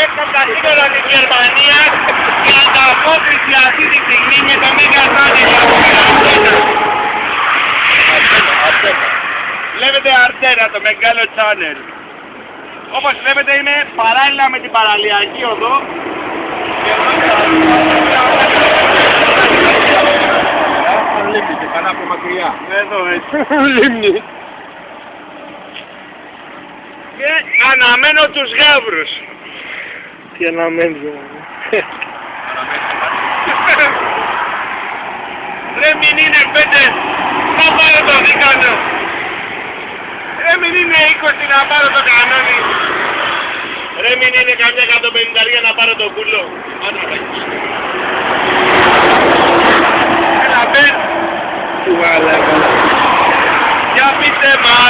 έξω από τα σύνορα της Γερμανίας η ανταπόκριση αυτή τη στιγμή με το Μέγα Σάνελ. Βλέπετε Αρτένα, το μεγάλο channel. Όπως βλέπετε είναι παράλληλα με την παραλιακή οδό. Και εδώ λίμνη και καλά από μακριά. εδώ έτσι. Λίμνη. Και αναμένω τους γάβρους. Τι αναμένεις Ρε μην είναι 5 να πάρω το δίκανο. Ρε μην είναι 20 να πάρω το κανόνι. Ρε μην είναι καμιά 150 να πάρω το κουλό. Έλα μπες. Τι βάλε. Για πείτε μας.